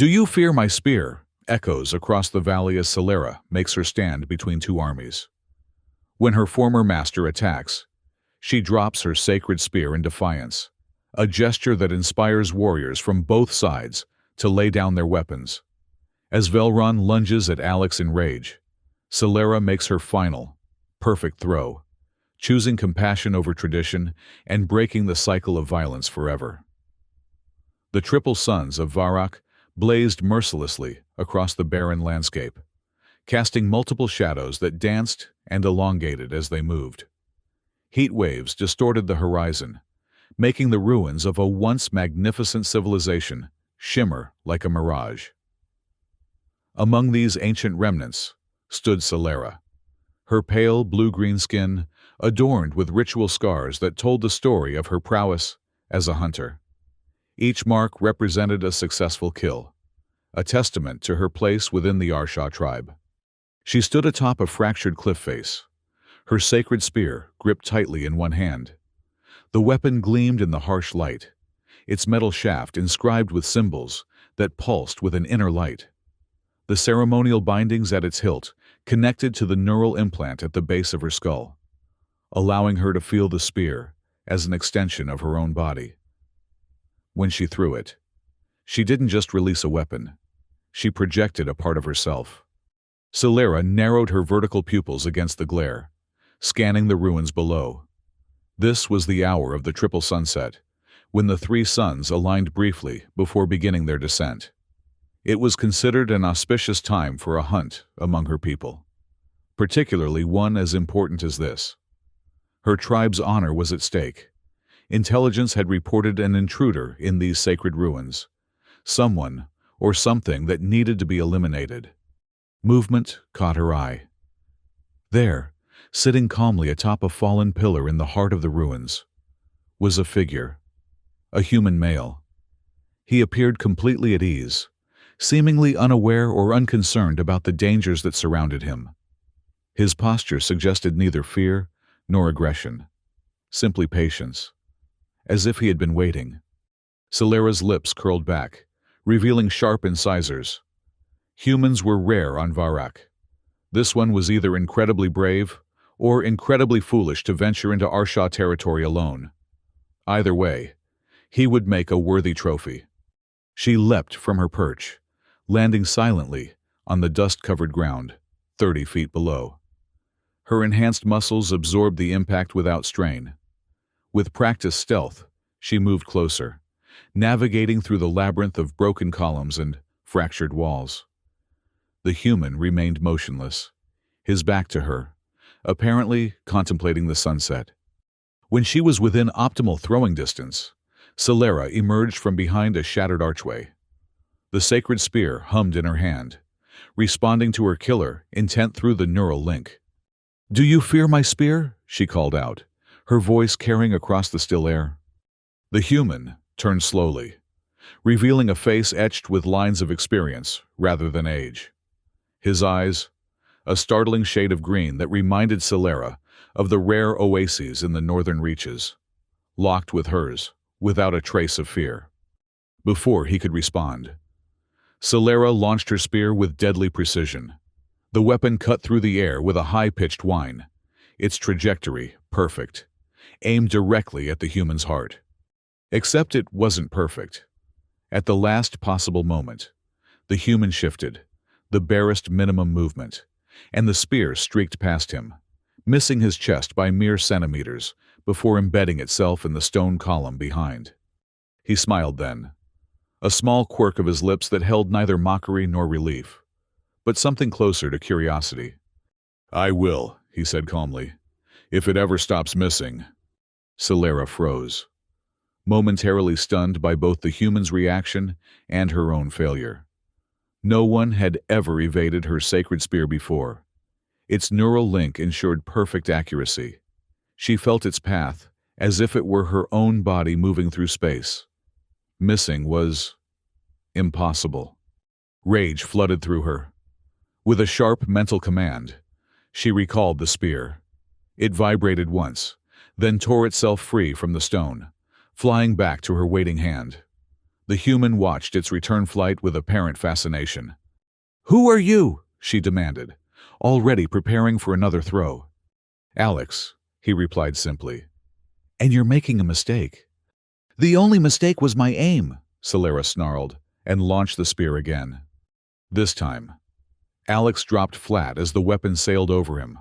"Do you fear my spear?" echoes across the valley as Celera makes her stand between two armies. When her former master attacks, she drops her sacred spear in defiance, a gesture that inspires warriors from both sides to lay down their weapons. As Velron lunges at Alex in rage, Celera makes her final, perfect throw, choosing compassion over tradition and breaking the cycle of violence forever. The triple suns of Varrock blazed mercilessly across the barren landscape, casting multiple shadows that danced and elongated as they moved. Heat waves distorted the horizon, making the ruins of a once magnificent civilization shimmer like a mirage. Among these ancient remnants stood Celera, her pale blue-green skin adorned with ritual scars that told the story of her prowess as a hunter. Each mark represented a successful kill, a testament to her place within the Arshaw tribe. She stood atop a fractured cliff face, her sacred spear gripped tightly in one hand. The weapon gleamed in the harsh light, its metal shaft inscribed with symbols that pulsed with an inner light. The ceremonial bindings at its hilt connected to the neural implant at the base of her skull, allowing her to feel the spear as an extension of her own body. When she threw it, she didn't just release a weapon, she projected a part of herself. Celera narrowed her vertical pupils against the glare, scanning the ruins below. This was the hour of the triple sunset, when the three suns aligned briefly before beginning their descent. It was considered an auspicious time for a hunt among her people, particularly one as important as this. Her tribe's honor was at stake. Intelligence had reported an intruder in these sacred ruins, someone or something that needed to be eliminated. Movement caught her eye. There, sitting calmly atop a fallen pillar in the heart of the ruins, was a figure, a human male. He appeared completely at ease, seemingly unaware or unconcerned about the dangers that surrounded him. His posture suggested neither fear nor aggression, simply patience, as if he had been waiting. Celera's lips curled back, revealing sharp incisors. Humans were rare on Varrock. This one was either incredibly brave or incredibly foolish to venture into Arshaw territory alone. Either way, he would make a worthy trophy. She leapt from her perch, landing silently on the dust-covered ground, 30 feet below. Her enhanced muscles absorbed the impact without strain. With practiced stealth, she moved closer, navigating through the labyrinth of broken columns and fractured walls. The human remained motionless, his back to her, apparently contemplating the sunset. When she was within optimal throwing distance, Celera emerged from behind a shattered archway. The sacred spear hummed in her hand, responding to her killer, intent through the neural link. "Do you fear my spear?" she called out, her voice carrying across the still air. The human turned slowly, revealing a face etched with lines of experience rather than age. His eyes, a startling shade of green that reminded Celera of the rare oases in the northern reaches, locked with hers without a trace of fear. Before he could respond, Celera launched her spear with deadly precision. The weapon cut through the air with a high-pitched whine, its trajectory perfect, aimed directly at the human's heart. Except it wasn't perfect. At the last possible moment, the human shifted, the barest minimum movement, and the spear streaked past him, missing his chest by mere centimeters before embedding itself in the stone column behind. He smiled then, a small quirk of his lips that held neither mockery nor relief, but something closer to curiosity. "I will," he said calmly, "if it ever stops missing." Celera froze, momentarily stunned by both the human's reaction and her own failure. No one had ever evaded her sacred spear before. Its neural link ensured perfect accuracy. She felt its path as if it were her own body moving through space. Missing was impossible. Rage flooded through her. With a sharp mental command, she recalled the spear. It vibrated once, then tore itself free from the stone, flying back to her waiting hand. The human watched its return flight with apparent fascination. "Who are you?" she demanded, already preparing for another throw. "Alex," he replied simply. "And you're making a mistake." "The only mistake was my aim," Celera snarled, and launched the spear again. This time, Alex dropped flat as the weapon sailed over him.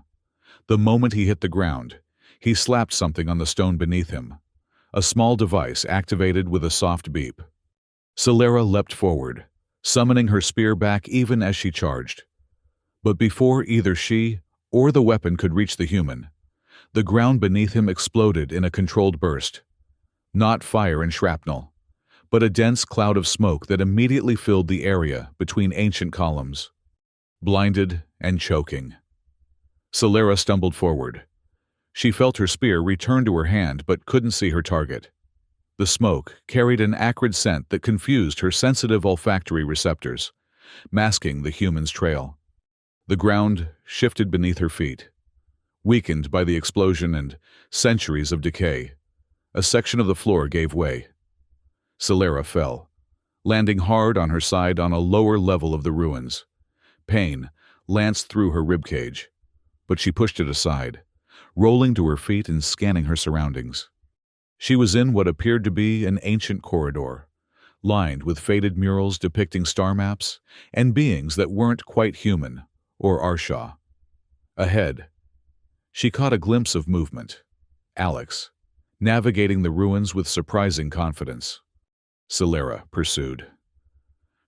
The moment he hit the ground, he slapped something on the stone beneath him. A small device activated with a soft beep. Celera leapt forward, summoning her spear back even as she charged. But before either she or the weapon could reach the human, the ground beneath him exploded in a controlled burst. Not fire and shrapnel, but a dense cloud of smoke that immediately filled the area between ancient columns. Blinded and choking, Celera stumbled forward. She felt her spear return to her hand but couldn't see her target. The smoke carried an acrid scent that confused her sensitive olfactory receptors, masking the human's trail. The ground shifted beneath her feet. Weakened by the explosion and centuries of decay, a section of the floor gave way. Celera fell, landing hard on her side on a lower level of the ruins. Pain lanced through her ribcage, but she pushed it aside, rolling to her feet and scanning her surroundings. She was in what appeared to be an ancient corridor, lined with faded murals depicting star maps and beings that weren't quite human or Arshaw. Ahead, she caught a glimpse of movement. Alex, navigating the ruins with surprising confidence. Celera pursued,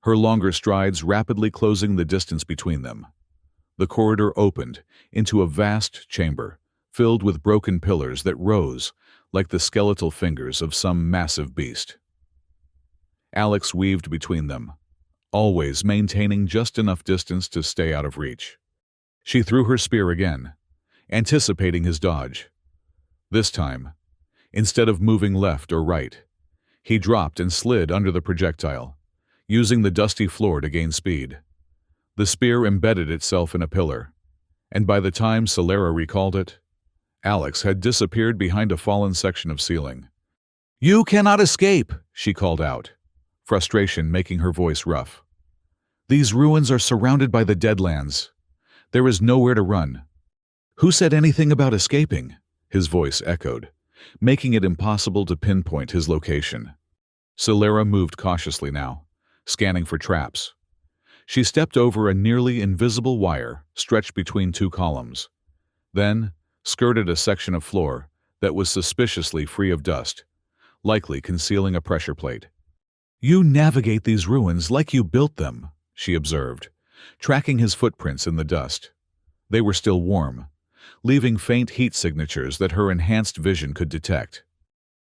her longer strides rapidly closing the distance between them. The corridor opened into a vast chamber, filled with broken pillars that rose like the skeletal fingers of some massive beast. Alex weaved between them, always maintaining just enough distance to stay out of reach. She threw her spear again, anticipating his dodge. This time, instead of moving left or right, he dropped and slid under the projectile, using the dusty floor to gain speed. The spear embedded itself in a pillar, and by the time Celera recalled it, Alex had disappeared behind a fallen section of ceiling. "You cannot escape," she called out, frustration making her voice rough. "These ruins are surrounded by the Deadlands. There is nowhere to run." "Who said anything about escaping?" his voice echoed, making it impossible to pinpoint his location. Celera moved cautiously now, scanning for traps. She stepped over a nearly invisible wire stretched between two columns, then skirted a section of floor that was suspiciously free of dust, likely concealing a pressure plate. "You navigate these ruins like you built them," she observed, tracking his footprints in the dust. They were still warm, leaving faint heat signatures that her enhanced vision could detect.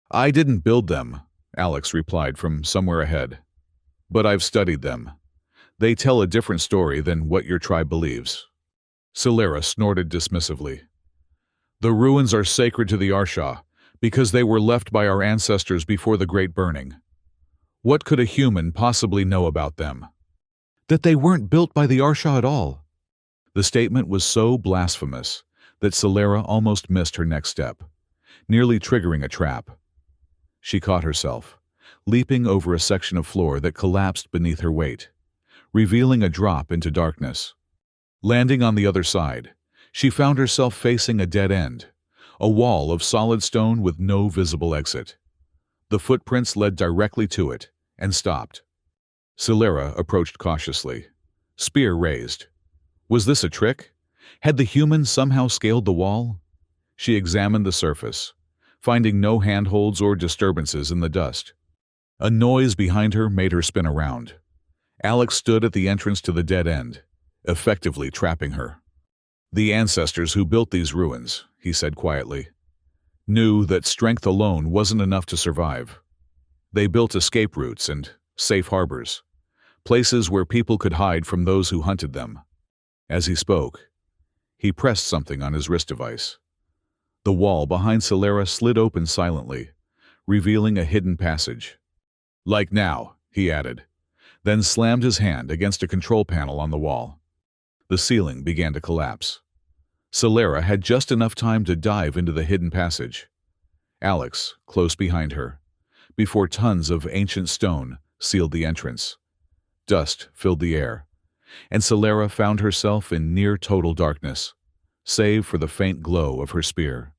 "I didn't build them," Alex replied from somewhere ahead. "But I've studied them. They tell a different story than what your tribe believes." Celera snorted dismissively. "The ruins are sacred to the Arshaw because they were left by our ancestors before the Great Burning. What could a human possibly know about them?" "That they weren't built by the Arshaw at all." The statement was so blasphemous that Celera almost missed her next step, nearly triggering a trap. She caught herself, leaping over a section of floor that collapsed beneath her weight, revealing a drop into darkness. Landing on the other side, she found herself facing a dead end, a wall of solid stone with no visible exit. The footprints led directly to it and stopped. Celera approached cautiously, spear raised. Was this a trick? Had the human somehow scaled the wall? She examined the surface, finding no handholds or disturbances in the dust. A noise behind her made her spin around. Alex stood at the entrance to the dead end, effectively trapping her. "The ancestors who built these ruins," he said quietly, "knew that strength alone wasn't enough to survive. They built escape routes and safe harbors, places where people could hide from those who hunted them." As he spoke, he pressed something on his wrist device. The wall behind Celera slid open silently, revealing a hidden passage. "Like now," he added, then slammed his hand against a control panel on the wall. The ceiling began to collapse. Celera had just enough time to dive into the hidden passage. Alex, close behind her, before tons of ancient stone sealed the entrance. Dust filled the air, and Celera found herself in near-total darkness, save for the faint glow of her spear.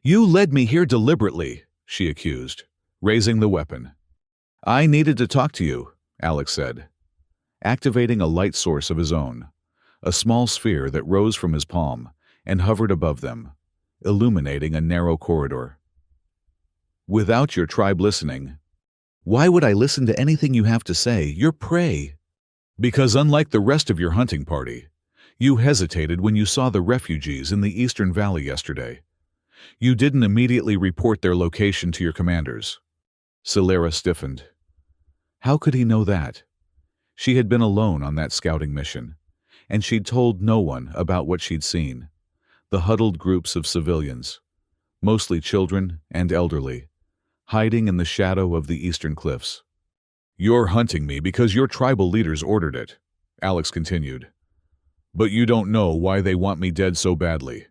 "You led me here deliberately," she accused, raising the weapon. "I needed to talk to you," Alex said, activating a light source of his own, a small sphere that rose from his palm and hovered above them, illuminating a narrow corridor. "Without your tribe listening." "Why would I listen to anything you have to say? You're prey." "Because unlike the rest of your hunting party, you hesitated when you saw the refugees in the Eastern Valley yesterday. You didn't immediately report their location to your commanders." Celera stiffened. How could he know that? She had been alone on that scouting mission, and she'd told no one about what she'd seen. The huddled groups of civilians, mostly children and elderly, hiding in the shadow of the eastern cliffs. "You're hunting me because your tribal leaders ordered it," Alex continued. "But you don't know why they want me dead so badly."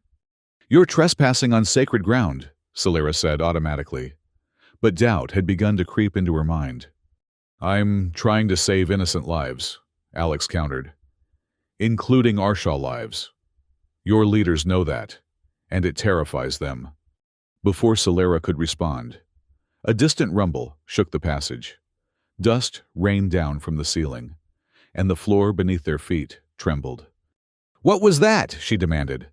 "You're trespassing on sacred ground," Celera said automatically. But doubt had begun to creep into her mind. "I'm trying to save innocent lives," Alex countered. "Including Arshaw lives. Your leaders know that, and it terrifies them." Before Celera could respond, a distant rumble shook the passage. Dust rained down from the ceiling, and the floor beneath their feet trembled. "What was that?" she demanded.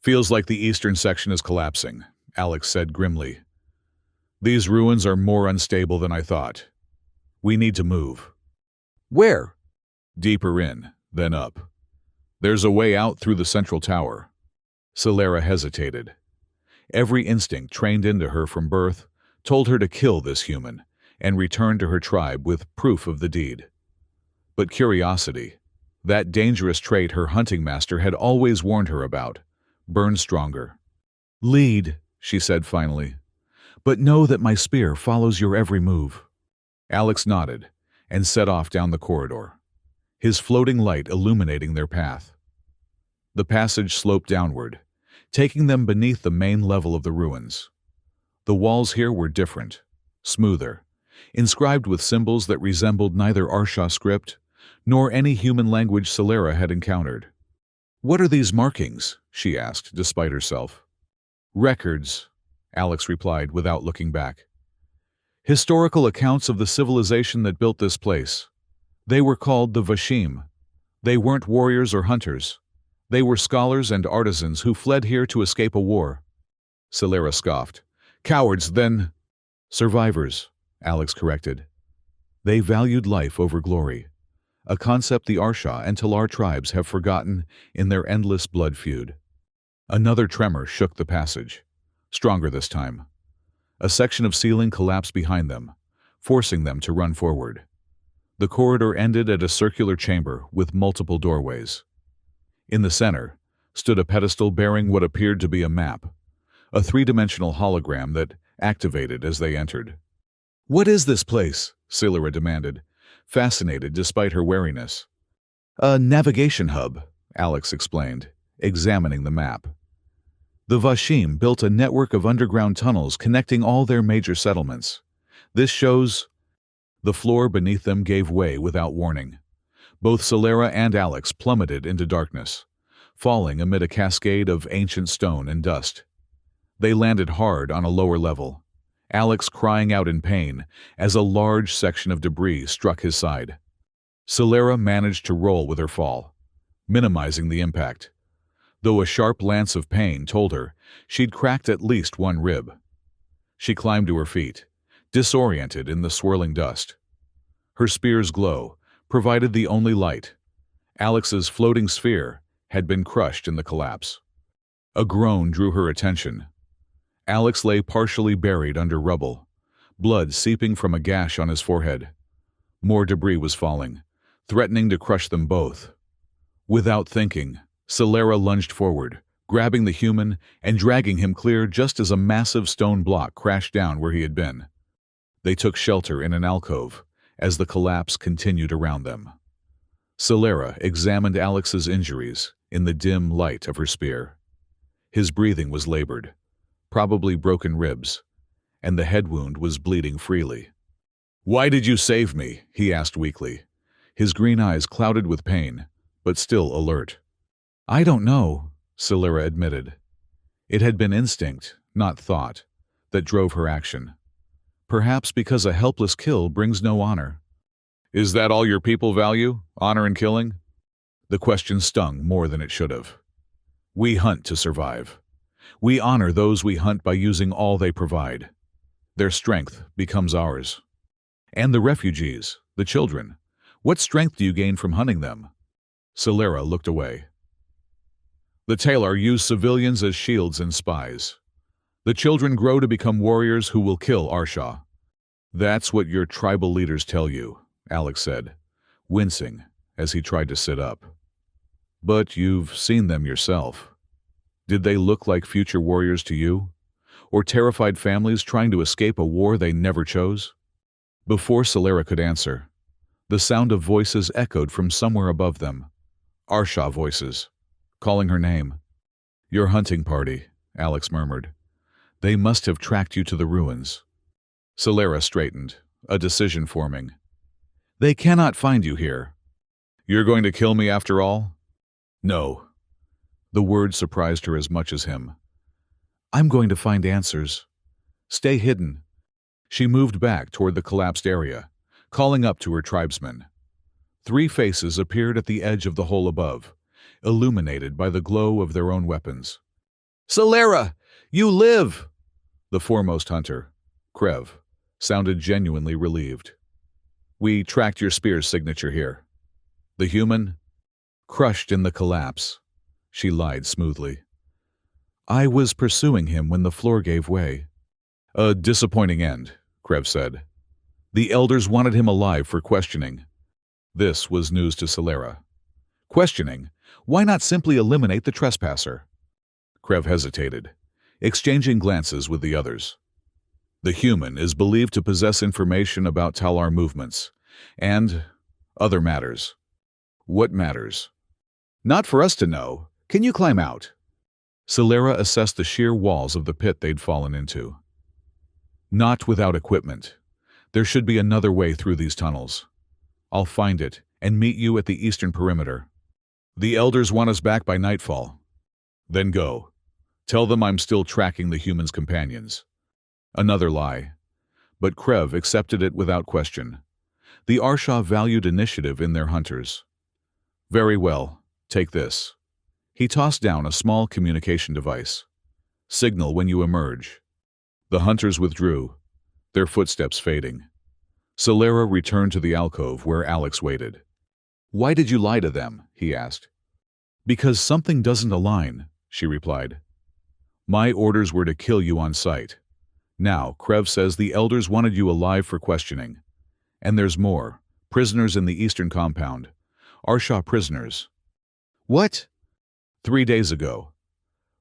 "Feels like the eastern section is collapsing," Alex said grimly. "These ruins are more unstable than I thought. We need to move." "Where?" "Deeper in, then up. There's a way out through the central tower." Celera hesitated. Every instinct trained into her from birth told her to kill this human and return to her tribe with proof of the deed. But curiosity, that dangerous trait her hunting master had always warned her about, burned stronger. "Lead," she said finally, "but know that my spear follows your every move." Alex nodded and set off down the corridor, his floating light illuminating their path. The passage sloped downward, taking them beneath the main level of the ruins. The walls here were different, smoother, inscribed with symbols that resembled neither Arshaw script nor any human language Celera had encountered. "What are these markings?" she asked, despite herself. "Records," Alex replied without looking back. "Historical accounts of the civilization that built this place. They were called the Vashim. They weren't warriors or hunters. They were scholars and artisans who fled here to escape a war." Celera scoffed. "Cowards, then." "Survivors," Alex corrected. "They valued life over glory, a concept the Arshaw and Talar tribes have forgotten in their endless blood feud." Another tremor shook the passage, stronger this time. A section of ceiling collapsed behind them, forcing them to run forward. The corridor ended at a circular chamber with multiple doorways. In the center stood a pedestal bearing what appeared to be a map, a three-dimensional hologram that activated as they entered. "What is this place?" Celera demanded, fascinated despite her wariness. "A navigation hub," Alex explained, examining the map. "The Vashim built a network of underground tunnels connecting all their major settlements. This shows—" The floor beneath them gave way without warning. Both Celera and Alex plummeted into darkness, falling amid a cascade of ancient stone and dust. They landed hard on a lower level, Alex crying out in pain as a large section of debris struck his side. Celera managed to roll with her fall, minimizing the impact, though a sharp lance of pain told her she'd cracked at least one rib. She climbed to her feet, disoriented in the swirling dust. Her spear's glow provided the only light. Alex's floating sphere had been crushed in the collapse. A groan drew her attention. Alex lay partially buried under rubble, blood seeping from a gash on his forehead. More debris was falling, threatening to crush them both. Without thinking, Celera lunged forward, grabbing the human and dragging him clear just as a massive stone block crashed down where he had been. They took shelter in an alcove as the collapse continued around them. Celera examined Alex's injuries in the dim light of her spear. His breathing was labored, probably broken ribs, and the head wound was bleeding freely. "Why did you save me?" he asked weakly, his green eyes clouded with pain, but still alert. "I don't know," Celera admitted. It had been instinct, not thought, that drove her action. Perhaps because a helpless kill brings no honor. "Is that all your people value, honor and killing?" The question stung more than it should have. "We hunt to survive. We honor those we hunt by using all they provide. Their strength becomes ours. And the refugees, the children, what strength do you gain from hunting them?" Celera looked away. "The Talar use civilians as shields and spies. The children grow to become warriors who will kill Arsha." "That's what your tribal leaders tell you," Alex said, wincing as he tried to sit up. "But you've seen them yourself. Did they look like future warriors to you? Or terrified families trying to escape a war they never chose?" Before Celera could answer, the sound of voices echoed from somewhere above them. Arsha voices, calling her name. "Your hunting party," Alex murmured. "They must have tracked you to the ruins." Celera straightened, a decision forming. "They cannot find you here." "You're going to kill me after all?" "No." The word surprised her as much as him. "I'm going to find answers. Stay hidden." She moved back toward the collapsed area, calling up to her tribesmen. 3 faces appeared at the edge of the hole above, illuminated by the glow of their own weapons. "Celera, you live!" The foremost hunter, Krev, sounded genuinely relieved. "We tracked your spear's signature here." "The human?" "Crushed in the collapse," she lied smoothly. "I was pursuing him when the floor gave way." "A disappointing end," Krev said. "The elders wanted him alive for questioning." This was news to Celera. "Questioning? Why not simply eliminate the trespasser?" Krev hesitated, exchanging glances with the others. "The human is believed to possess information about Talar movements, and other matters." "What matters?" "Not for us to know. Can you climb out?" Celera assessed the sheer walls of the pit they'd fallen into. "Not without equipment. There should be another way through these tunnels. I'll find it and meet you at the eastern perimeter." "The elders want us back by nightfall." "Then go. Tell them I'm still tracking the human's companions." Another lie. But Krev accepted it without question. The Arsha valued initiative in their hunters. "Very well, take this." He tossed down a small communication device. "Signal when you emerge." The hunters withdrew, their footsteps fading. Celera returned to the alcove where Alex waited. "Why did you lie to them?" he asked. "Because something doesn't align," she replied. "My orders were to kill you on sight. Now, Krev says the elders wanted you alive for questioning. And there's more. Prisoners in the eastern compound. Arsha prisoners." "What?" 3 days ago,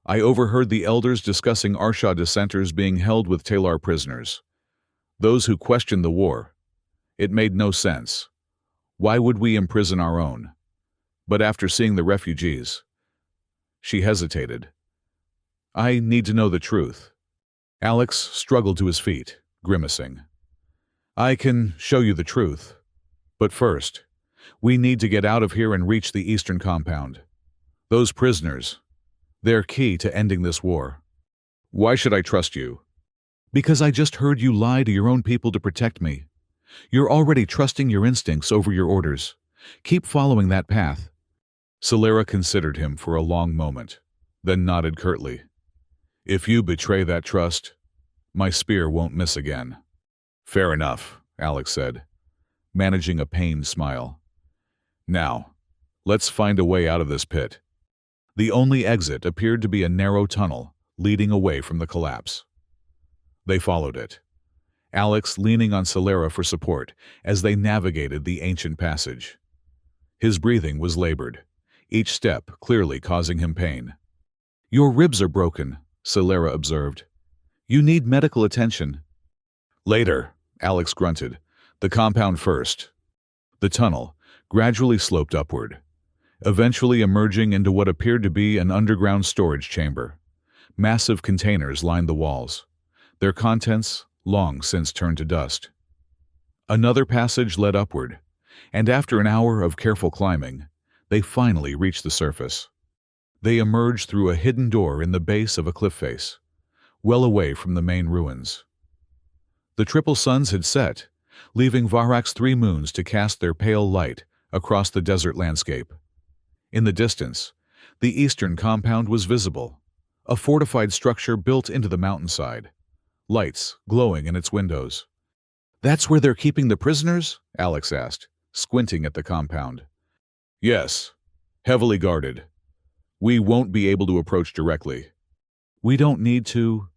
I overheard the elders discussing Arsha dissenters being held with Talar prisoners. Those who questioned the war. It made no sense. Why would we imprison our own? But after seeing the refugees..." She hesitated. "I need to know the truth." Alex struggled to his feet, grimacing. "I can show you the truth. But first, we need to get out of here and reach the eastern compound. Those prisoners, they're key to ending this war." "Why should I trust you?" "Because I just heard you lie to your own people to protect me. You're already trusting your instincts over your orders. Keep following that path." Celera considered him for a long moment, then nodded curtly. "If you betray that trust, my spear won't miss again." "Fair enough," Alex said, managing a pained smile. "Now, let's find a way out of this pit." The only exit appeared to be a narrow tunnel leading away from the collapse. They followed it, Alex leaning on Celera for support as they navigated the ancient passage. His breathing was labored, each step clearly causing him pain. "Your ribs are broken," Celera observed. "You need medical attention." "Later," Alex grunted. "The compound first." The tunnel gradually sloped upward, eventually emerging into what appeared to be an underground storage chamber. Massive containers lined the walls, their contents long since turned to dust. Another passage led upward, and after an hour of careful climbing, they finally reached the surface. They emerged through a hidden door in the base of a cliff face, well away from the main ruins. The triple suns had set, leaving Varak's 3 moons to cast their pale light across the desert landscape. In the distance, the eastern compound was visible, a fortified structure built into the mountainside, lights glowing in its windows. "That's where they're keeping the prisoners?" Alex asked, squinting at the compound. "Yes, heavily guarded. We won't be able to approach directly." "We don't need to."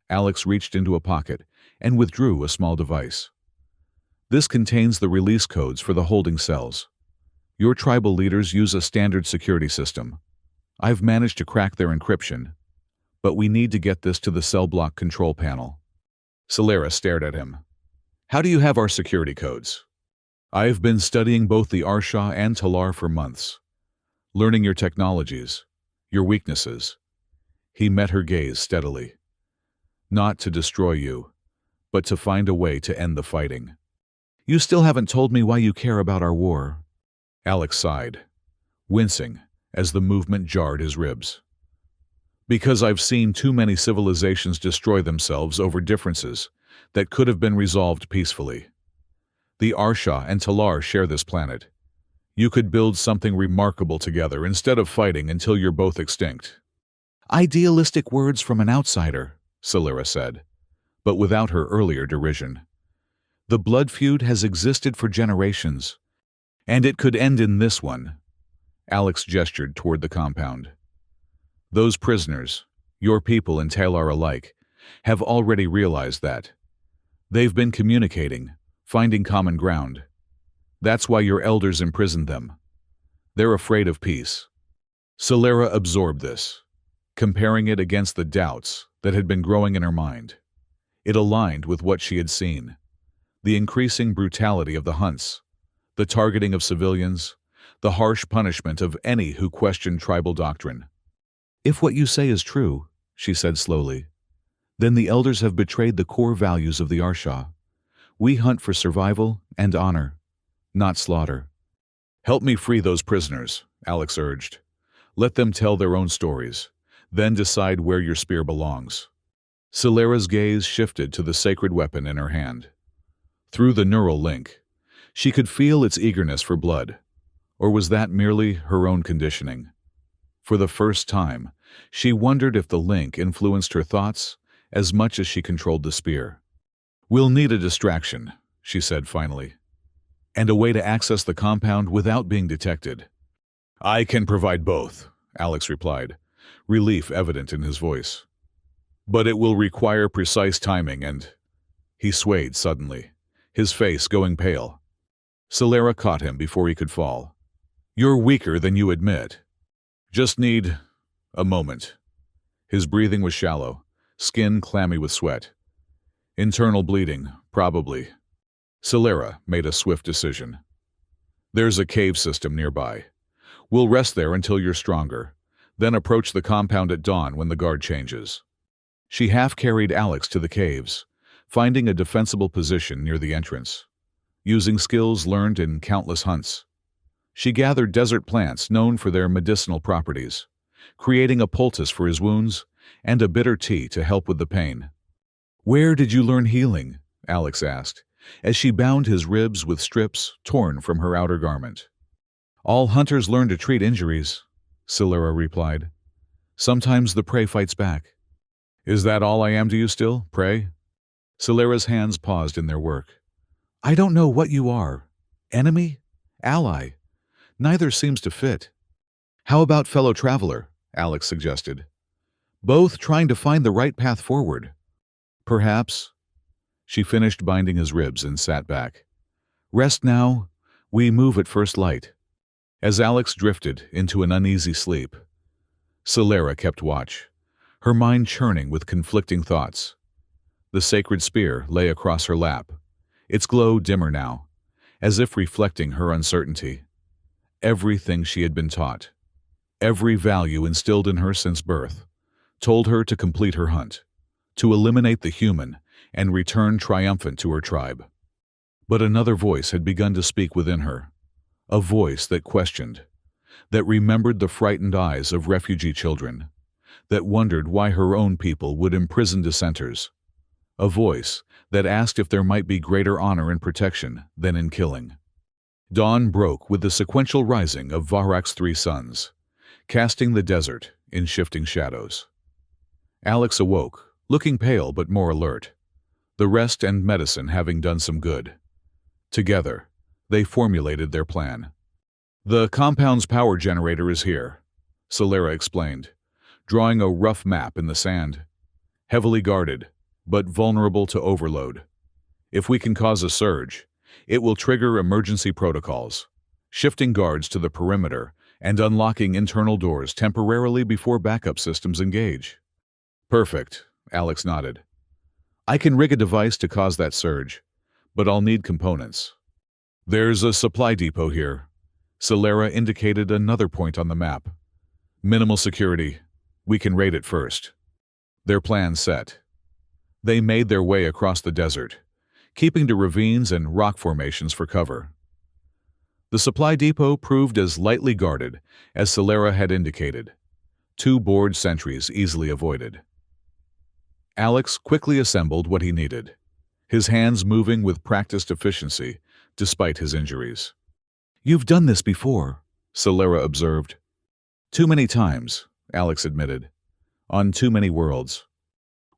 Alex reached into a pocket and withdrew a small device. "This contains the release codes for the holding cells. Your tribal leaders use a standard security system. I've managed to crack their encryption, but we need to get this to the cell block control panel." Celera stared at him. "How do you have our security codes?" "I've been studying both the Arsha and Talar for months, learning your technologies, your weaknesses." He met her gaze steadily. "Not to destroy you, but to find a way to end the fighting." "You still haven't told me why you care about our war." Alex sighed, wincing as the movement jarred his ribs. "Because I've seen too many civilizations destroy themselves over differences that could have been resolved peacefully. The Arsha and Talar share this planet. You could build something remarkable together instead of fighting until you're both extinct." "Idealistic words from an outsider," Celera said, but without her earlier derision. "The blood feud has existed for generations, and it could end in this one." Alex gestured toward the compound. "Those prisoners, your people and Talar alike, have already realized that. They've been communicating, finding common ground. That's why your elders imprisoned them. They're afraid of peace." Celera absorbed this, comparing it against the doubts that had been growing in her mind. It aligned with what she had seen: the increasing brutality of the hunts, the targeting of civilians, the harsh punishment of any who questioned tribal doctrine. "If what you say is true," she said slowly, "then the elders have betrayed the core values of the Arsha. We hunt for survival and honor, not slaughter." "Help me free those prisoners," Alex urged. "Let them tell their own stories, then decide where your spear belongs." Celera's gaze shifted to the sacred weapon in her hand. Through the neural link, she could feel its eagerness for blood. Or was that merely her own conditioning? For the first time, she wondered if the link influenced her thoughts as much as she controlled the spear. "We'll need a distraction," she said finally, "and a way to access the compound without being detected." "I can provide both," Alex replied, relief evident in his voice. "But it will require precise timing and—" He swayed suddenly, his face going pale. Celera caught him before he could fall. "You're weaker than you admit. Just need a moment." His breathing was shallow, skin clammy with sweat. "Internal bleeding, probably." Celera made a swift decision. "There's a cave system nearby. We'll rest there until you're stronger, then approach the compound at dawn when the guard changes." She half-carried Alex to the caves, finding a defensible position near the entrance. Using skills learned in countless hunts, she gathered desert plants known for their medicinal properties, creating a poultice for his wounds and a bitter tea to help with the pain. "Where did you learn healing?" Alex asked, as she bound his ribs with strips torn from her outer garment. "All hunters learn to treat injuries," Celera replied. "Sometimes the prey fights back." "Is that all I am to you still, prey?" Celera's hands paused in their work. "I don't know what you are. Enemy? Ally? Neither seems to fit." "How about fellow traveler?" Alex suggested. "Both trying to find the right path forward." "Perhaps." She finished binding his ribs and sat back. "Rest now. We move at first light." As Alex drifted into an uneasy sleep, Celera kept watch, her mind churning with conflicting thoughts. The sacred spear lay across her lap, its glow dimmer now, as if reflecting her uncertainty. Everything she had been taught, every value instilled in her since birth, told her to complete her hunt, to eliminate the human and return triumphant to her tribe. But another voice had begun to speak within her, a voice that questioned, that remembered the frightened eyes of refugee children, that wondered why her own people would imprison dissenters, a voice that asked if there might be greater honor and protection than in killing. Dawn broke with the sequential rising of Varak's three suns, casting the desert in shifting shadows. Alex awoke, looking pale but more alert, the rest and medicine having done some good. Together, they formulated their plan. "The compound's power generator is here," Solera explained, drawing a rough map in the sand. "Heavily guarded, but vulnerable to overload. If we can cause a surge, it will trigger emergency protocols, shifting guards to the perimeter and unlocking internal doors temporarily before backup systems engage." "Perfect," Alex nodded. "I can rig a device to cause that surge, but I'll need components." "There's a supply depot here." Solera indicated another point on the map. "Minimal security. We can raid it first." Their plan set. They made their way across the desert, keeping to ravines and rock formations for cover. The supply depot proved as lightly guarded as Solera had indicated, 2 board sentries easily avoided. Alex quickly assembled what he needed, his hands moving with practiced efficiency despite his injuries. "You've done this before," Solera observed. "Too many times," Alex admitted. "On too many worlds."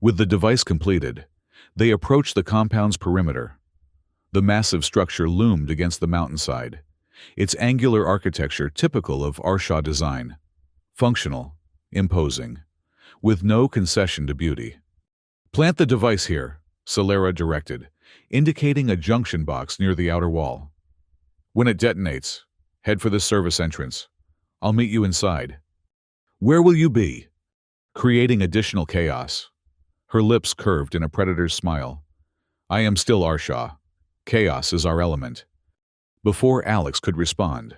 With the device completed, they approached the compound's perimeter. The massive structure loomed against the mountainside, its angular architecture typical of Arshaw design. Functional, imposing, with no concession to beauty. "Plant the device here," Solera directed, indicating a junction box near the outer wall. "When it detonates, head for the service entrance. I'll meet you inside." "Where will you be?" "Creating additional chaos." Her lips curved in a predator's smile. "I am still Arshaw. Chaos is our element." Before Alex could respond,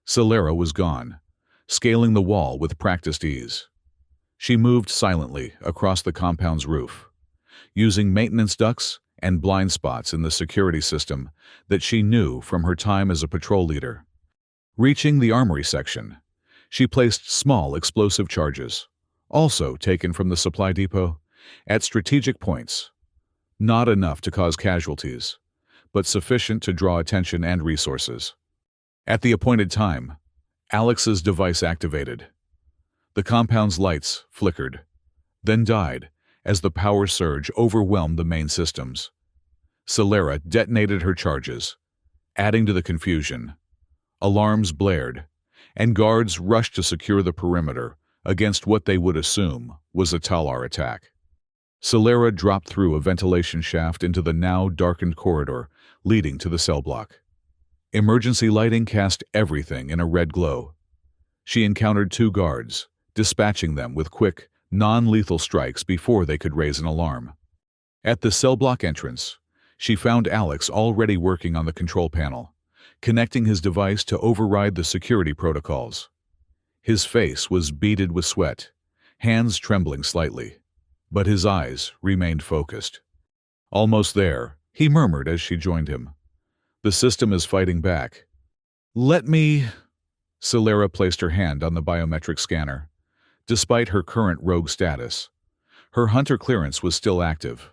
Solera was gone, scaling the wall with practiced ease. She moved silently across the compound's roof, using maintenance ducts and blind spots in the security system that she knew from her time as a patrol leader. Reaching the armory section, she placed small explosive charges, also taken from the supply depot, at strategic points. Not enough to cause casualties, but sufficient to draw attention and resources. At the appointed time, Alex's device activated. The compound's lights flickered, then died as the power surge overwhelmed the main systems. Solera detonated her charges, adding to the confusion. Alarms blared, and guards rushed to secure the perimeter against what they would assume was a Talar attack. Solera dropped through a ventilation shaft into the now darkened corridor leading to the cell block. Emergency lighting cast everything in a red glow. She encountered 2 guards, dispatching them with quick, non-lethal strikes before they could raise an alarm. At the cell block entrance, she found Alex already working on the control panel, connecting his device to override the security protocols. His face was beaded with sweat, hands trembling slightly, but his eyes remained focused. "Almost there," he murmured as she joined him. "The system is fighting back." "Let me..." Solera placed her hand on the biometric scanner. Despite her current rogue status, her hunter clearance was still active.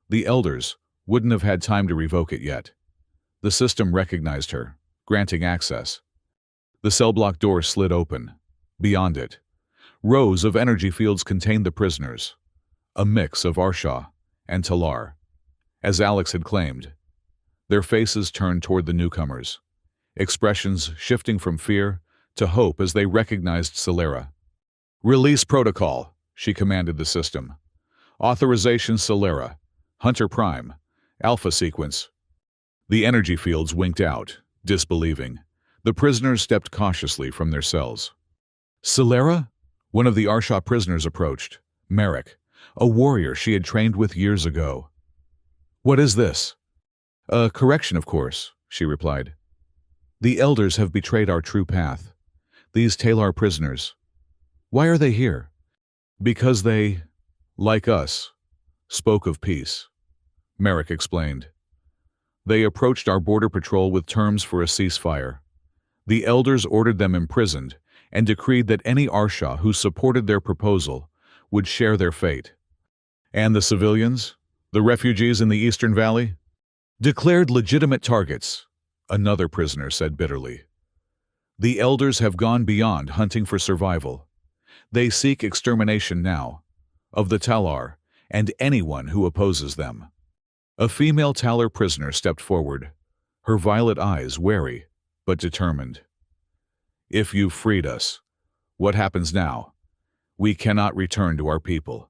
The elders wouldn't have had time to revoke it yet. The system recognized her, granting access. The cell block door slid open. Beyond it, rows of energy fields contained the prisoners, a mix of Arshaw and Talar. As Alex had claimed, their faces turned toward the newcomers, expressions shifting from fear to hope as they recognized Solera. "Release protocol," she commanded the system. "Authorization Solera, Hunter Prime, Alpha sequence." The energy fields winked out, disbelieving. The prisoners stepped cautiously from their cells. "Solera?" One of the Arshaw prisoners approached, Merrick, a warrior she had trained with years ago. "What is this?" "A correction, of course," she replied. "The elders have betrayed our true path. These Talar prisoners. Why are they here?" "Because they, like us, spoke of peace," Merrick explained. They approached our border patrol with terms for a ceasefire. The elders ordered them imprisoned and decreed that any Arsha who supported their proposal would share their fate. And the civilians, the refugees in the Eastern Valley, declared legitimate targets, another prisoner said bitterly. The elders have gone beyond hunting for survival. They seek extermination now, of the Talar and anyone who opposes them. A female Talar prisoner stepped forward, her violet eyes wary but determined. If you've freed us, what happens now? We cannot return to our people.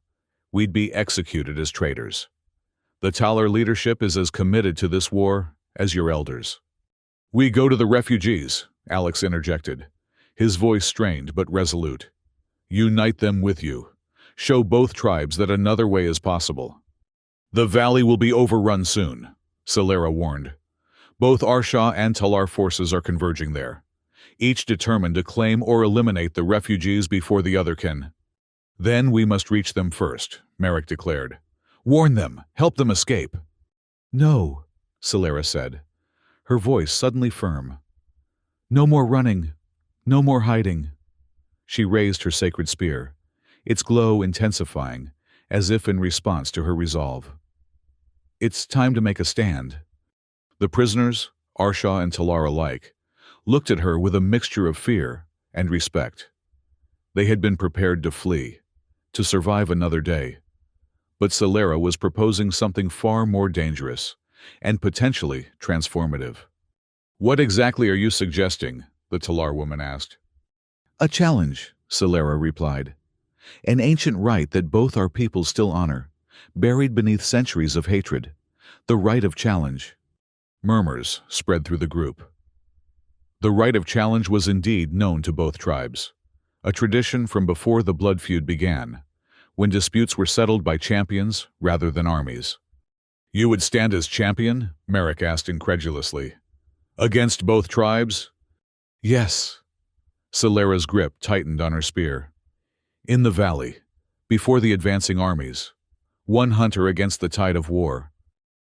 We'd be executed as traitors. The Talar leadership is as committed to this war as your elders. We go to the refugees, Alex interjected, his voice strained but resolute. Unite them with you. Show both tribes that another way is possible. The valley will be overrun soon, Celera warned. Both Arsha and Talar forces are converging there, each determined to claim or eliminate the refugees before the other can. Then we must reach them first, Merrick declared. Warn them, help them escape. No, Celera said, her voice suddenly firm. No more running, no more hiding. She raised her sacred spear, its glow intensifying, as if in response to her resolve. It's time to make a stand. The prisoners, Arsha and Talar alike, looked at her with a mixture of fear and respect. They had been prepared to flee, to survive another day. But Celera was proposing something far more dangerous and potentially transformative. What exactly are you suggesting? The Talar woman asked. A challenge, Celera replied. An ancient right that both our peoples still honor, buried beneath centuries of hatred. The right of challenge. Murmurs spread through the group. The right of challenge was indeed known to both tribes, a tradition from before the blood feud began, when disputes were settled by champions rather than armies. You would stand as champion? Merrick asked incredulously. Against both tribes? Yes. Celera's grip tightened on her spear. In the valley, before the advancing armies, one hunter against the tide of war.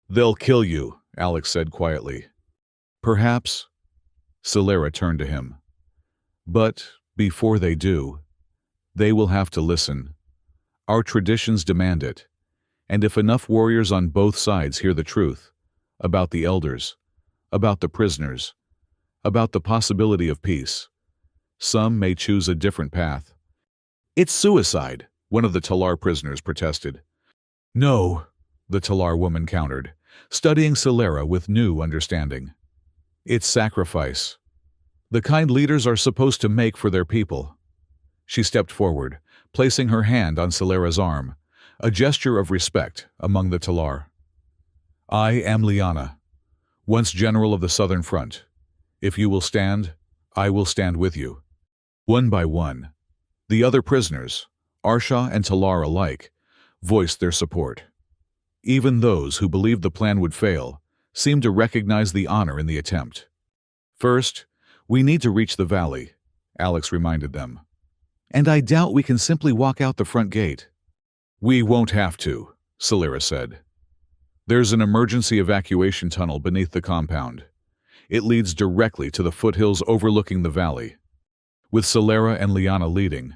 They'll kill you, Alex said quietly. Perhaps. Celera turned to him. But before they do, they will have to listen. Our traditions demand it, and if enough warriors on both sides hear the truth, about the elders, about the prisoners, about the possibility of peace, some may choose a different path. It's suicide, one of the Talar prisoners protested. No, the Talar woman countered, studying Celera with new understanding. It's sacrifice. The kind leaders are supposed to make for their people. She stepped forward, placing her hand on Celera's arm, a gesture of respect among the Talar. I am Liana, once general of the Southern Front. If you will stand, I will stand with you. One by one, the other prisoners, Arsha and Talar alike, voiced their support. Even those who believed the plan would fail seemed to recognize the honor in the attempt. First, we need to reach the valley, Alex reminded them. And I doubt we can simply walk out the front gate. We won't have to, Celera said. There's an emergency evacuation tunnel beneath the compound. It leads directly to the foothills overlooking the valley. With Celera and Liana leading,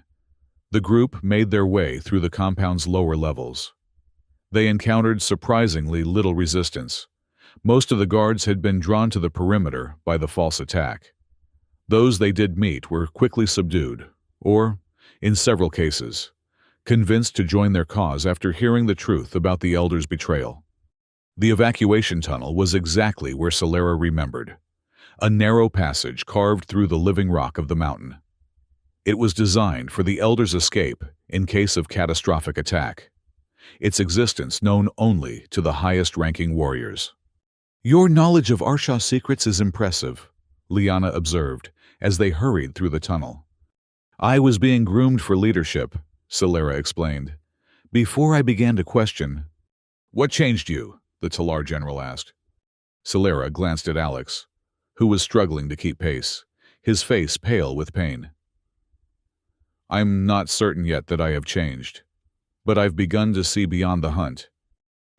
the group made their way through the compound's lower levels. They encountered surprisingly little resistance. Most of the guards had been drawn to the perimeter by the false attack. Those they did meet were quickly subdued, or, in several cases, convinced to join their cause after hearing the truth about the elders' betrayal. The evacuation tunnel was exactly where Celera remembered, a narrow passage carved through the living rock of the mountain. It was designed for the elders' escape in case of catastrophic attack, its existence known only to the highest-ranking warriors. Your knowledge of Arsha's secrets is impressive, Liana observed as they hurried through the tunnel. I was being groomed for leadership, Celera explained, before I began to question. What changed you? The Talar general asked. Celera glanced at Alex, who was struggling to keep pace, his face pale with pain. I'm not certain yet that I have changed, but I've begun to see beyond the hunt.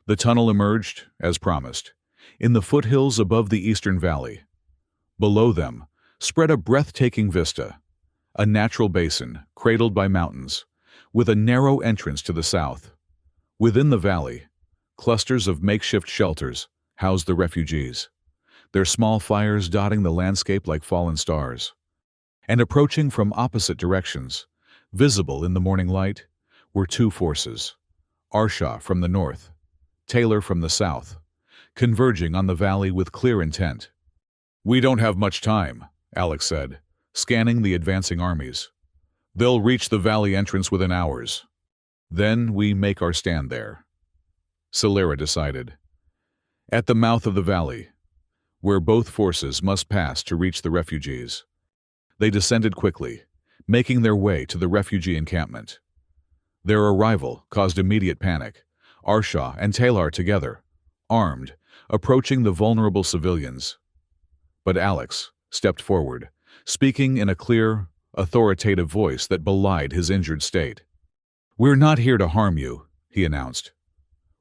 The tunnel emerged, as promised, in the foothills above the eastern valley. Below them spread a breathtaking vista, a natural basin cradled by mountains, with a narrow entrance to the south. Within the valley, clusters of makeshift shelters housed the refugees, their small fires dotting the landscape like fallen stars. And approaching from opposite directions, visible in the morning light, were two forces, Arsha from the north, Taylor from the south, converging on the valley with clear intent. "We don't have much time," Alex said, scanning the advancing armies. "They'll reach the valley entrance within hours. Then we make our stand there." Celera decided. At the mouth of the valley, where both forces must pass to reach the refugees. They descended quickly, making their way to the refugee encampment. Their arrival caused immediate panic. Arsha and Taylor together, armed, approaching the vulnerable civilians. But Alex stepped forward, speaking in a clear, authoritative voice that belied his injured state. "We're not here to harm you," he announced.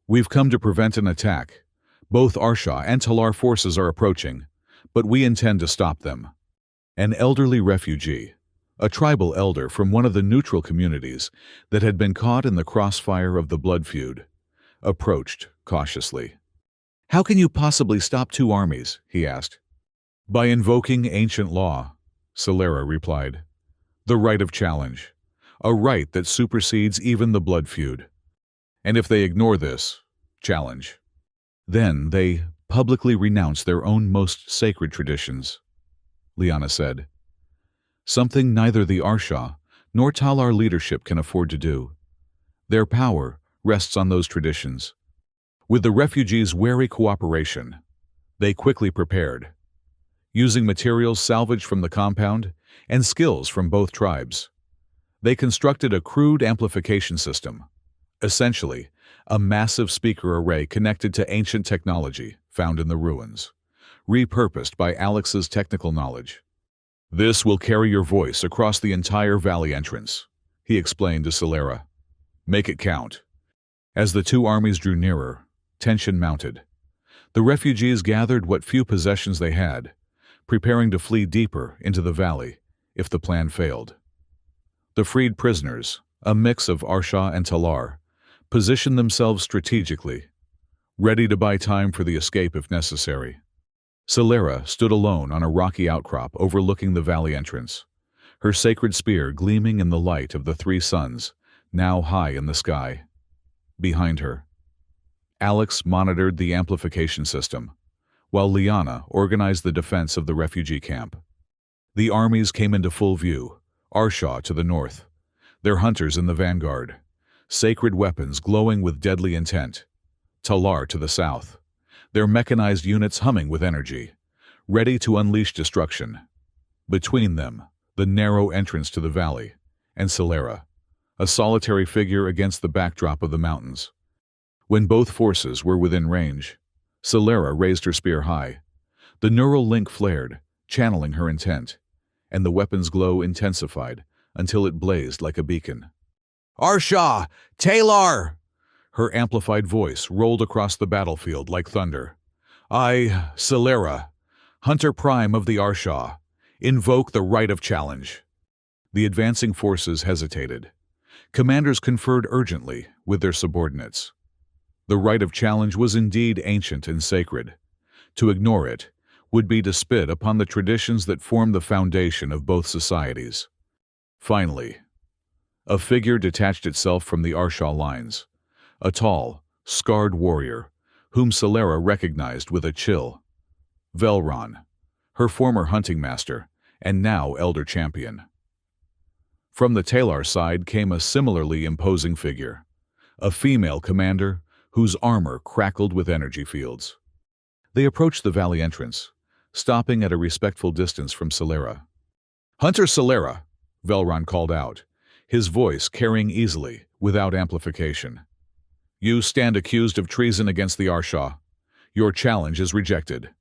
"We've come to prevent an attack. Both Arsha and Talar forces are approaching, but we intend to stop them." An elderly refugee, a tribal elder from one of the neutral communities that had been caught in the crossfire of the blood feud, approached cautiously. "How can you possibly stop two armies?" he asked. "By invoking ancient law," Celera replied. "The right of challenge, a right that supersedes even the blood feud. And if they ignore this challenge, then they publicly renounce their own most sacred traditions," Liana said. "Something neither the Arsha nor Talar leadership can afford to do. Their power rests on those traditions." With the refugees' wary cooperation, they quickly prepared, using materials salvaged from the compound and skills from both tribes. They constructed a crude amplification system, essentially a massive speaker array connected to ancient technology found in the ruins, repurposed by Alex's technical knowledge. "This will carry your voice across the entire valley entrance," he explained to Celera. "Make it count." As the two armies drew nearer, tension mounted. The refugees gathered what few possessions they had, preparing to flee deeper into the valley if the plan failed. The freed prisoners, a mix of Arsha and Talar, positioned themselves strategically, ready to buy time for the escape if necessary. Celera stood alone on a rocky outcrop overlooking the valley entrance, her sacred spear gleaming in the light of the three suns, now high in the sky. Behind her, Alex monitored the amplification system, while Liana organized the defense of the refugee camp. The armies came into full view, Arsha to the north, their hunters in the vanguard, sacred weapons glowing with deadly intent. Talar to the south, their mechanized units humming with energy, ready to unleash destruction. Between them, the narrow entrance to the valley, and Celera, a solitary figure against the backdrop of the mountains. When both forces were within range, Celera raised her spear high. The neural link flared, channeling her intent, and the weapon's glow intensified until it blazed like a beacon. "Arsha! Taylor!" Her amplified voice rolled across the battlefield like thunder. "I, Celera, Hunter Prime of the Arsha, invoke the right of challenge." The advancing forces hesitated. Commanders conferred urgently with their subordinates. The right of challenge was indeed ancient and sacred. To ignore it would be to spit upon the traditions that form the foundation of both societies. Finally, a figure detached itself from the Arsha lines, a tall, scarred warrior, whom Celera recognized with a chill. Velron, her former hunting master, and now elder champion. From the Talar side came a similarly imposing figure, a female commander whose armor crackled with energy fields. They approached the valley entrance, stopping at a respectful distance from Celera. "Hunter Celera," Velron called out, his voice carrying easily, without amplification. "You stand accused of treason against the Arsha. Your challenge is rejected."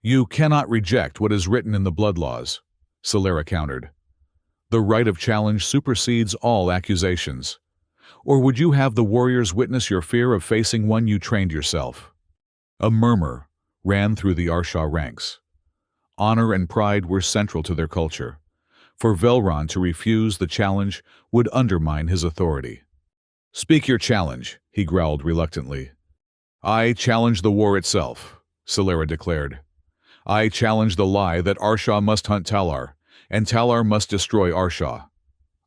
"You cannot reject what is written in the blood laws," Celera countered. "The right of challenge supersedes all accusations. Or would you have the warriors witness your fear of facing one you trained yourself?" A murmur ran through the Arsha ranks. Honor and pride were central to their culture. For Velron to refuse the challenge would undermine his authority. "Speak your challenge," he growled reluctantly. "I challenge the war itself," Celera declared. "I challenge the lie that Arsha must hunt Talar, and Talar must destroy Arsha.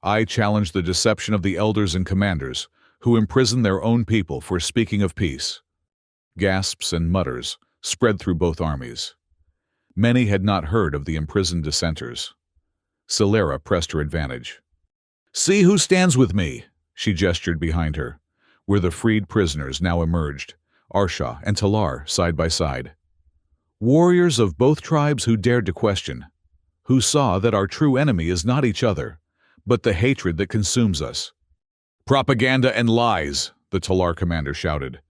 I challenge the deception of the elders and commanders, who imprison their own people for speaking of peace." Gasps and mutters spread through both armies. Many had not heard of the imprisoned dissenters. Celera pressed her advantage. "See who stands with me," she gestured behind her, where the freed prisoners now emerged, Arsha and Talar side by side. Warriors of both tribes who dared to question, who saw that our true enemy is not each other, but the hatred that consumes us. "Propaganda and lies," the Talar commander shouted.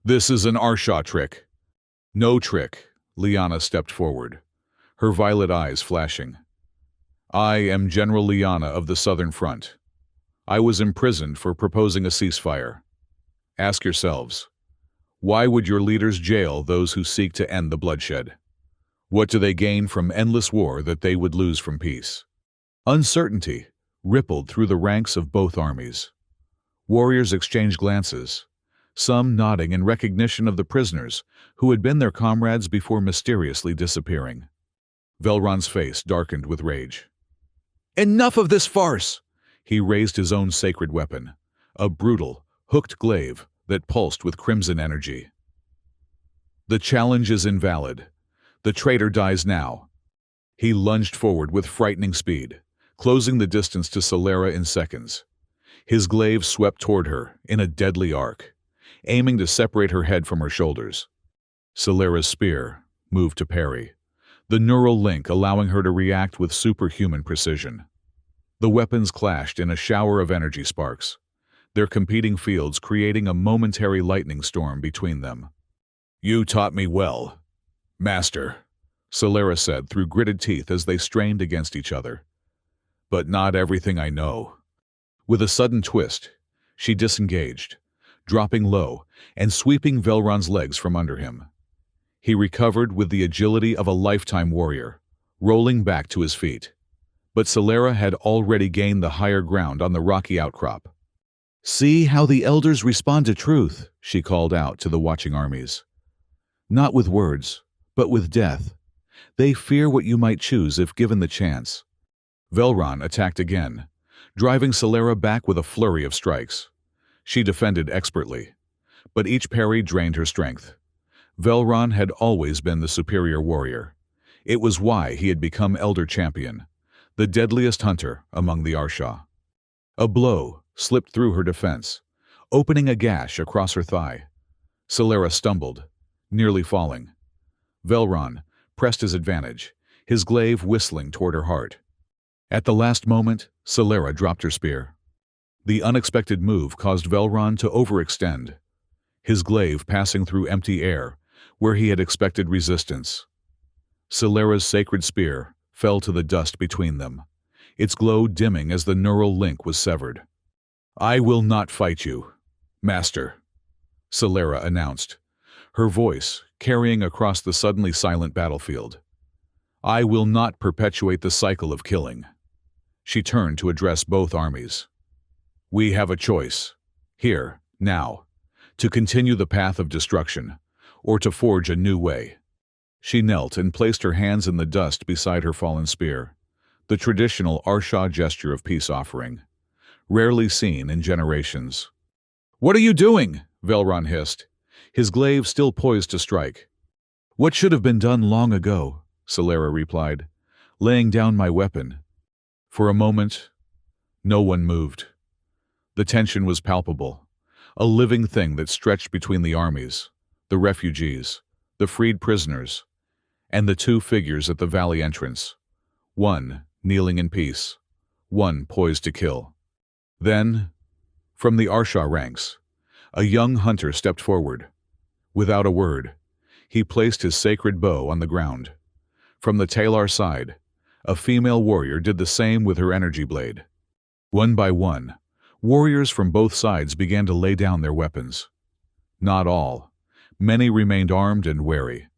"This is an Arsha trick." "No trick," Liana stepped forward, her violet eyes flashing. "I am General Liana of the Southern Front. I was imprisoned for proposing a ceasefire. Ask yourselves, why would your leaders jail those who seek to end the bloodshed? What do they gain from endless war that they would lose from peace?" Uncertainty rippled through the ranks of both armies. Warriors exchanged glances, some nodding in recognition of the prisoners who had been their comrades before mysteriously disappearing. Velron's face darkened with rage. "Enough of this farce!" He raised his own sacred weapon, a brutal, hooked glaive that pulsed with crimson energy. "The challenge is invalid. The traitor dies now." He lunged forward with frightening speed, closing the distance to Celera in seconds. His glaive swept toward her in a deadly arc, aiming to separate her head from her shoulders. Celera's spear moved to parry, the neural link allowing her to react with superhuman precision. The weapons clashed in a shower of energy sparks, their competing fields creating a momentary lightning storm between them. "You taught me well, Master," Celera said through gritted teeth as they strained against each other. "But not everything I know." With a sudden twist, she disengaged, dropping low and sweeping Velron's legs from under him. He recovered with the agility of a lifetime warrior, rolling back to his feet. But Celera had already gained the higher ground on the rocky outcrop. "See how the elders respond to truth," she called out to the watching armies. "Not with words, but with death. They fear what you might choose if given the chance." Velron attacked again, driving Celera back with a flurry of strikes. She defended expertly, but each parry drained her strength. Velron had always been the superior warrior. It was why he had become Elder Champion, the deadliest hunter among the Arsha. A blow slipped through her defense, opening a gash across her thigh. Celera stumbled, nearly falling. Velron pressed his advantage, his glaive whistling toward her heart. At the last moment, Celera dropped her spear. The unexpected move caused Velron to overextend, his glaive passing through empty air where he had expected resistance. Celera's sacred spear fell to the dust between them, its glow dimming as the neural link was severed. "I will not fight you, Master," Celera announced, her voice carrying across the suddenly silent battlefield. "I will not perpetuate the cycle of killing." She turned to address both armies. "We have a choice, here, now, to continue the path of destruction, or to forge a new way." She knelt and placed her hands in the dust beside her fallen spear, the traditional Arsha gesture of peace offering, rarely seen in generations. "What are you doing?" Velron hissed, his glaive still poised to strike. "What should have been done long ago," Celera replied, laying down my weapon. For a moment, no one moved. The tension was palpable, a living thing that stretched between the armies, the refugees, the freed prisoners, and the two figures at the valley entrance, one kneeling in peace, one poised to kill. Then, from the Arsha ranks, a young hunter stepped forward. Without a word, he placed his sacred bow on the ground. From the Talar side, a female warrior did the same with her energy blade. One by one, warriors from both sides began to lay down their weapons. Not all. Many remained armed and wary.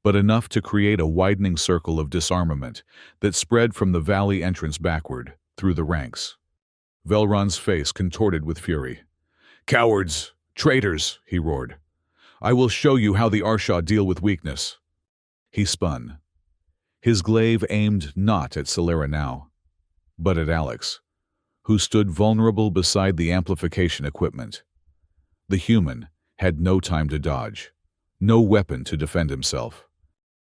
but enough to create a widening circle of disarmament that spread from the valley entrance backward, through the ranks. Velron's face contorted with fury. "Cowards! Traitors!" he roared. "I will show you how the Arsha deal with weakness." He spun. His glaive aimed not at Celera now, but at Alex, who stood vulnerable beside the amplification equipment. The human had no time to dodge, no weapon to defend himself.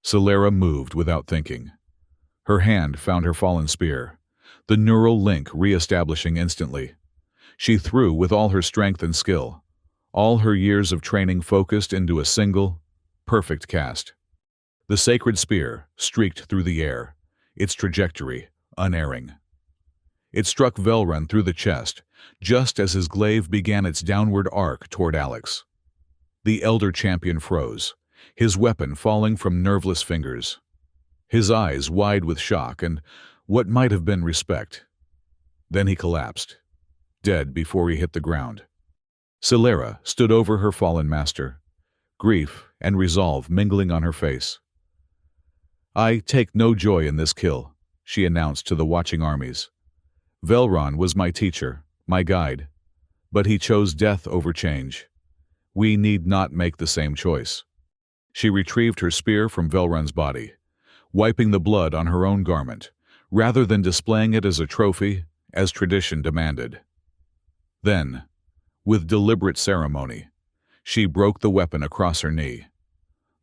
Celera moved without thinking. Her hand found her fallen spear, the neural link re-establishing instantly. She threw with all her strength and skill, all her years of training focused into a single, perfect cast. The sacred spear streaked through the air, its trajectory unerring. It struck Velron through the chest, just as his glaive began its downward arc toward Alex. The elder champion froze, his weapon falling from nerveless fingers. His eyes wide with shock and what might have been respect. Then he collapsed, dead before he hit the ground. Celera stood over her fallen master, grief and resolve mingling on her face. "I take no joy in this kill," she announced to the watching armies. "Velron was my teacher, my guide, but he chose death over change. We need not make the same choice." She retrieved her spear from Velron's body, wiping the blood on her own garment, rather than displaying it as a trophy, as tradition demanded. Then, with deliberate ceremony, she broke the weapon across her knee.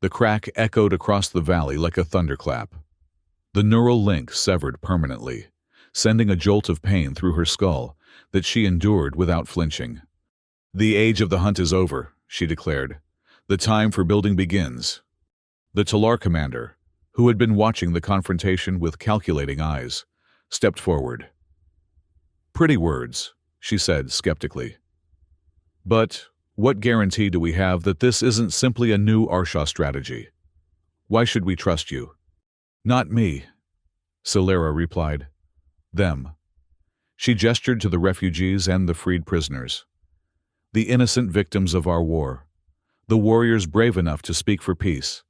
The crack echoed across the valley like a thunderclap. The neural link severed permanently, sending a jolt of pain through her skull that she endured without flinching. "The age of the hunt is over," she declared. "The time for building begins." The Talar commander, who had been watching the confrontation with calculating eyes, stepped forward. "Pretty words," she said skeptically. "But what guarantee do we have that this isn't simply a new Arsha strategy? Why should we trust you?" "Not me," Celera replied. "Them." She gestured to the refugees and the freed prisoners. "The innocent victims of our war. The warriors brave enough to speak for peace.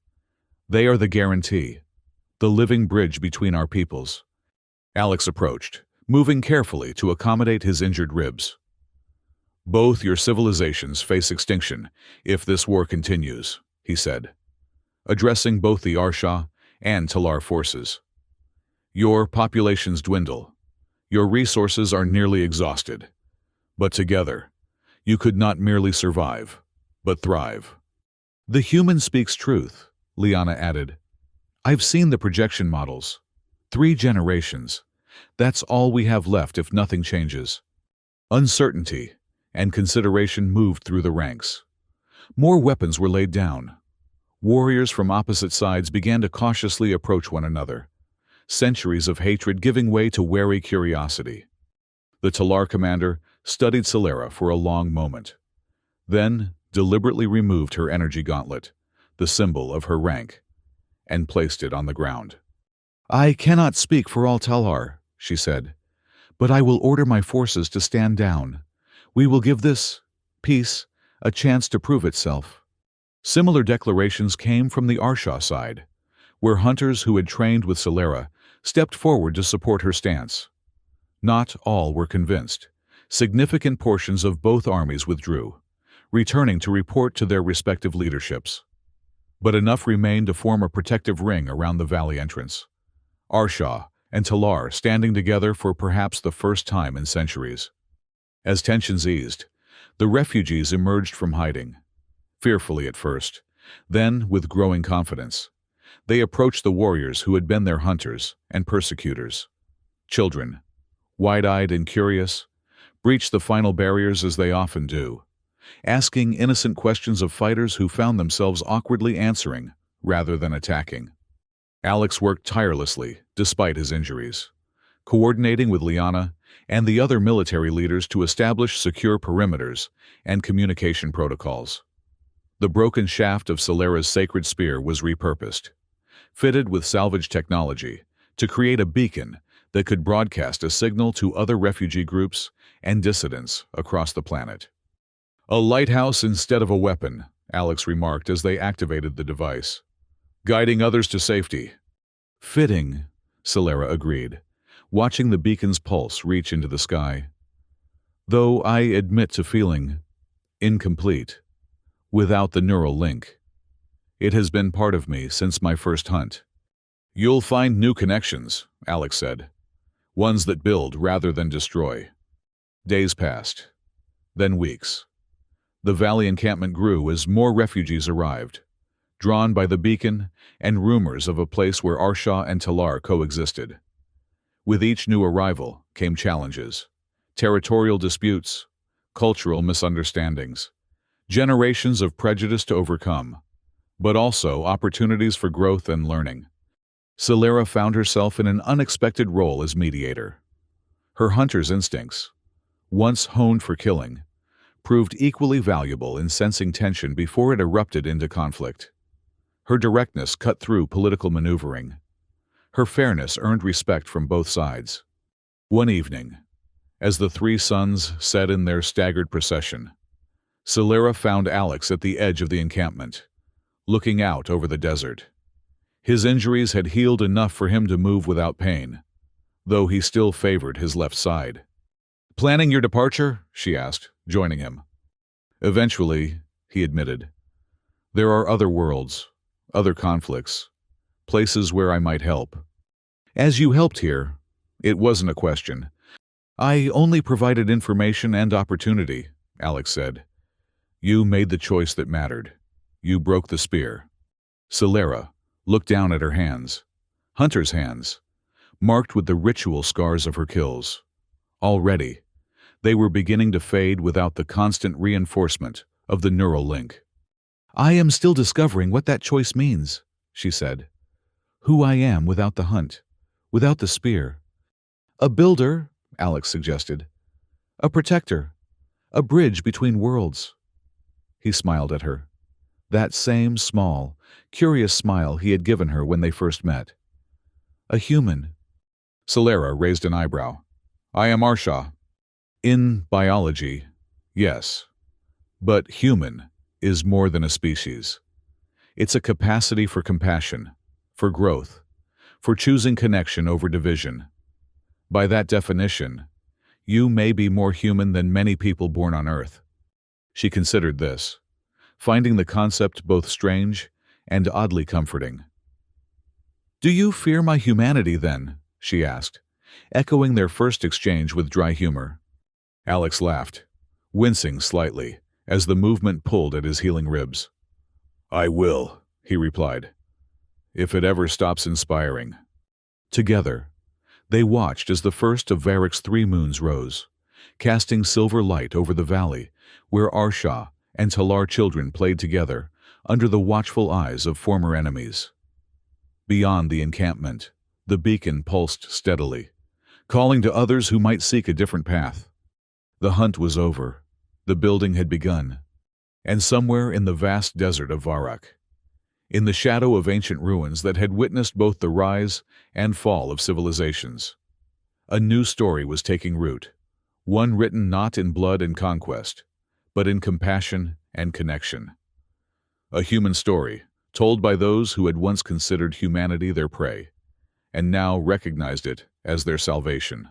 They are the guarantee, the living bridge between our peoples." Alex approached, moving carefully to accommodate his injured ribs. "Both your civilizations face extinction if this war continues," he said, addressing both the Arsha and Talar forces. "Your populations dwindle. Your resources are nearly exhausted. But together, you could not merely survive, but thrive." "The human speaks truth," Liana added. "I've seen the projection models. 3 generations. That's all we have left if nothing changes." Uncertainty and consideration moved through the ranks. More weapons were laid down. Warriors from opposite sides began to cautiously approach one another, centuries of hatred giving way to wary curiosity. The Talar commander studied Celera for a long moment, then deliberately removed her energy gauntlet, the symbol of her rank, and placed it on the ground. "I cannot speak for all Talar," she said, "but I will order my forces to stand down. We will give this peace a chance to prove itself." Similar declarations came from the Arsha side, where hunters who had trained with Celera stepped forward to support her stance. Not all were convinced. Significant portions of both armies withdrew, returning to report to their respective leaderships. But enough remained to form a protective ring around the valley entrance. Arsha and Talar standing together for perhaps the first time in centuries. As tensions eased, the refugees emerged from hiding, fearfully at first, then with growing confidence. They approached the warriors who had been their hunters and persecutors. Children, wide-eyed and curious, breached the final barriers as they often do, asking innocent questions of fighters who found themselves awkwardly answering rather than attacking. Alex worked tirelessly, despite his injuries, coordinating with Liana and the other military leaders to establish secure perimeters and communication protocols. The broken shaft of Celera's sacred spear was repurposed, fitted with salvage technology, to create a beacon that could broadcast a signal to other refugee groups and dissidents across the planet. "A lighthouse instead of a weapon," Alex remarked as they activated the device. guiding others to safety. Fitting, Celera agreed, watching the beacon's pulse reach into the sky. Though I admit to feeling incomplete, without the neural link. It has been part of me since my first hunt. You'll find new connections, Alex said, ones that build rather than destroy. Days passed, then weeks. The valley encampment grew as more refugees arrived, drawn by the beacon and rumors of a place where Arsha and Talar coexisted. With each new arrival came challenges, territorial disputes, cultural misunderstandings, generations of prejudice to overcome, but also opportunities for growth and learning. Celera found herself in an unexpected role as mediator. Her hunter's instincts, once honed for killing, proved equally valuable in sensing tension before it erupted into conflict. Her directness cut through political maneuvering. Her fairness earned respect from both sides. One evening, as the three suns set in their staggered procession, Celera found Alex at the edge of the encampment, looking out over the desert. His injuries had healed enough for him to move without pain, though he still favored his left side. "Planning your departure?" she asked, joining him. "Eventually," he admitted. "There are other worlds, other conflicts, places where I might help." "As you helped here," it wasn't a question. "I only provided information and opportunity," Alex said. "You made the choice that mattered. You broke the spear." Celera looked down at her hands, hunter's hands, marked with the ritual scars of her kills. Already, they were beginning to fade without the constant reinforcement of the neural link. "I am still discovering what that choice means," she said. "Who I am without the hunt, without the spear." "A builder," Alex suggested. "A protector. A bridge between worlds." He smiled at her. That same small, curious smile he had given her when they first met. "A human." Celera raised an eyebrow. "I am Arsha." "In biology, yes. But human is more than a species. It's a capacity for compassion, for growth, for choosing connection over division. By that definition, you may be more human than many people born on Earth." She considered this, finding the concept both strange and oddly comforting. "Do you fear my humanity, then?" she asked, echoing their first exchange with dry humor. Alex laughed, wincing slightly as the movement pulled at his healing ribs. "I will," he replied, "if it ever stops inspiring." Together, they watched as the first of Varric's 3 moons rose, casting silver light over the valley where Arsha and Talar children played together under the watchful eyes of former enemies. Beyond the encampment, the beacon pulsed steadily, calling to others who might seek a different path. The hunt was over, the building had begun, and somewhere in the vast desert of Varrock, in the shadow of ancient ruins that had witnessed both the rise and fall of civilizations, a new story was taking root, one written not in blood and conquest, but in compassion and connection. A human story, told by those who had once considered humanity their prey, and now recognized it as their salvation.